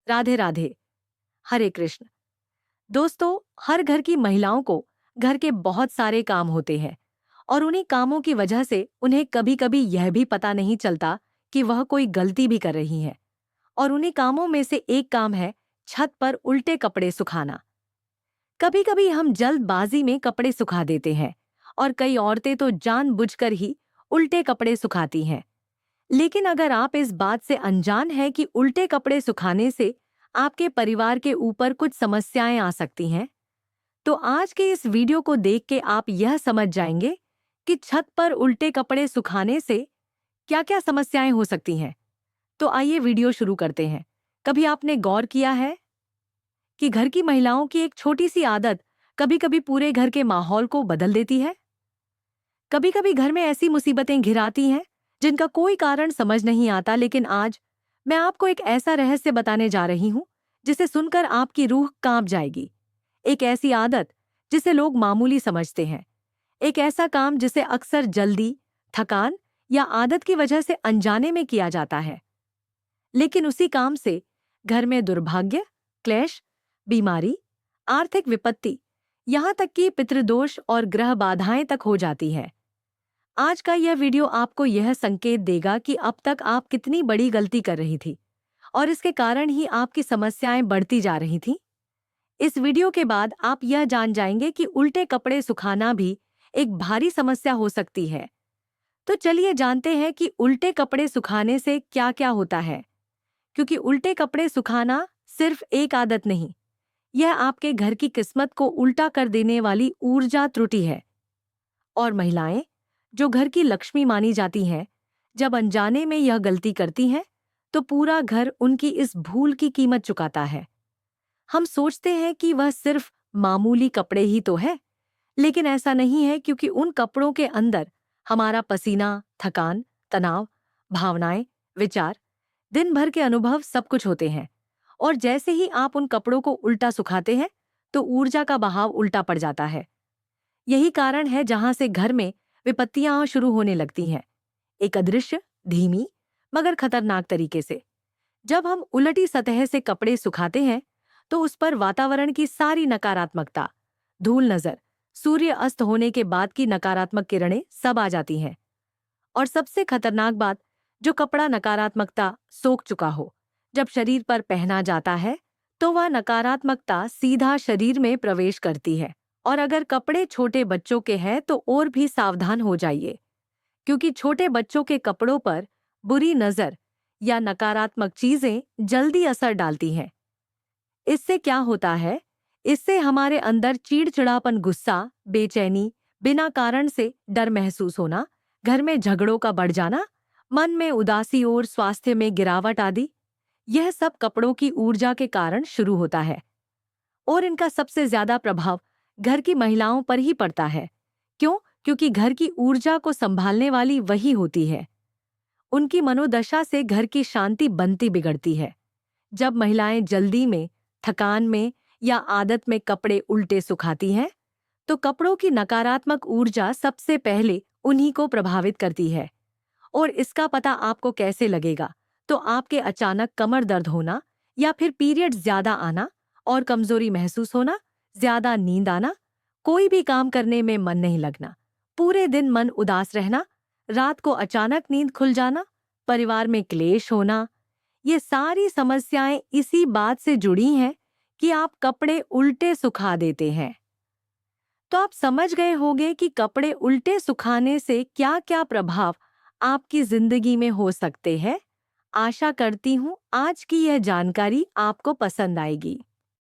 राधे राधे। हरे कृष्ण। दोस्तों, हर घर की महिलाओं को घर के बहुत सारे काम होते हैं और उन्हीं कामों की वजह से उन्हें कभी-कभी यह भी पता नहीं चलता कि वह कोई गलती भी कर रही हैं। और उन्हीं कामों में से एक काम है छत पर उल्टे कपड़े सुखाना। कभी-कभी हम जल्दबाजी में कपड़े सुखा देते हैं और कई औरतें तो जानबूझकर ही उल्टे कपड़े सुखाती हैं। लेकिन अगर आप इस बात से अनजान हैं कि उल्टे कपड़े सुखाने से आपके परिवार के ऊपर कुछ समस्याएं आ सकती हैं, तो आज के इस वीडियो को देख के आप यह समझ जाएंगे कि छत पर उल्टे कपड़े सुखाने से क्या-क्या समस्याएं हो सकती हैं। तो आइए वीडियो शुरू करते हैं। कभी आपने गौर किया है कि घर की महिलाओं की एक छोटी सी आदत कभी-कभी पूरे घर के माहौल को बदल देती है? कभी-कभी घर में ऐसी मुसीबतें घिर आती हैं जिनका कोई कारण समझ नहीं आता, लेकिन आज मैं आपको एक ऐसा रहस्य बताने जा रही हूं जिसे सुनकर आपकी रूह कांप जाएगी। एक ऐसी आदत जिसे लोग मामूली समझते हैं, एक ऐसा काम जिसे अक्सर जल्दी, थकान या आदत की वजह से अनजाने में किया जाता है, लेकिन उसी काम से घर में दुर्भाग्य, क्लेश, बीमारी, आर्थिक विपत्ति, यहाँ तक कि पितृदोष और ग्रह बाधाएं तक हो जाती है। आज का यह वीडियो आपको यह संकेत देगा कि अब तक आप कितनी बड़ी गलती कर रही थी और इसके कारण ही आपकी समस्याएं बढ़ती जा रही थीं। इस वीडियो के बाद आप यह जान जाएंगे कि उल्टे कपड़े सुखाना भी एक भारी समस्या हो सकती है। तो चलिए जानते हैं कि उल्टे कपड़े सुखाने से क्या-क्या होता है। क्योंकि उल्टे कपड़े सुखाना सिर्फ एक आदत नहीं, यह आपके घर की किस्मत को उल्टा कर देने वाली ऊर्जा त्रुटि है। और महिलाएं, जो घर की लक्ष्मी मानी जाती हैं, जब अनजाने में यह गलती करती हैं, तो पूरा घर उनकी इस भूल की कीमत चुकाता है। हम सोचते हैं कि वह सिर्फ मामूली कपड़े ही तो है, लेकिन ऐसा नहीं है, क्योंकि उन कपड़ों के अंदर हमारा पसीना, थकान, तनाव, भावनाएं, विचार, दिन भर के अनुभव सब कुछ होते हैं। और जैसे ही आप उन कपड़ों को उल्टा सुखाते हैं, तो ऊर्जा का बहाव उल्टा पड़ जाता है। यही कारण है जहां से घर में विपत्तियां शुरू होने लगती हैं, एक अदृश्य, धीमी मगर खतरनाक तरीके से। जब हम उलटी सतह से कपड़े सुखाते हैं, तो उस पर वातावरण की सारी नकारात्मकता, धूल नजर, सूर्य अस्त होने के बाद की नकारात्मक किरणें सब आ जाती हैं। और सबसे खतरनाक बात, जो कपड़ा नकारात्मकता सोख चुका हो, जब शरीर पर पहना जाता है, तो वह नकारात्मकता सीधा शरीर में प्रवेश करती है। और अगर कपड़े छोटे बच्चों के हैं तो और भी सावधान हो जाइए, क्योंकि छोटे बच्चों के कपड़ों पर बुरी नजर या नकारात्मक चीजें जल्दी असर डालती हैं। इससे क्या होता है? इससे हमारे अंदर चिड़चिड़ापन, गुस्सा, बेचैनी, बिना कारण से डर महसूस होना, घर में झगड़ों का बढ़ जाना, मन में उदासी और स्वास्थ्य में गिरावट आदि, यह सब कपड़ों की ऊर्जा के कारण शुरू होता है। और इनका सबसे ज्यादा प्रभाव घर की महिलाओं पर ही पड़ता है। क्यों? क्योंकि घर की ऊर्जा को संभालने वाली वही होती है। उनकी मनोदशा से घर की शांति बनती बिगड़ती है। जब महिलाएं जल्दी में, थकान में या आदत में कपड़े उल्टे सुखाती हैं, तो कपड़ों की नकारात्मक ऊर्जा सबसे पहले उन्हीं को प्रभावित करती है। और इसका पता आपको कैसे लगेगा? तो आपके अचानक कमर दर्द होना, या फिर पीरियड्स ज्यादा आना और कमजोरी महसूस होना, ज्यादा नींद आना, कोई भी काम करने में मन नहीं लगना, पूरे दिन मन उदास रहना, रात को अचानक नींद खुल जाना, परिवार में क्लेश होना, ये सारी समस्याएं इसी बात से जुड़ी हैं कि आप कपड़े उल्टे सुखा देते हैं। तो आप समझ गए होंगे कि कपड़े उल्टे सुखाने से क्या-क्या प्रभाव आपकी जिंदगी में हो सकते हैं। आशा करती हूँ आज की यह जानकारी आपको पसंद आएगी।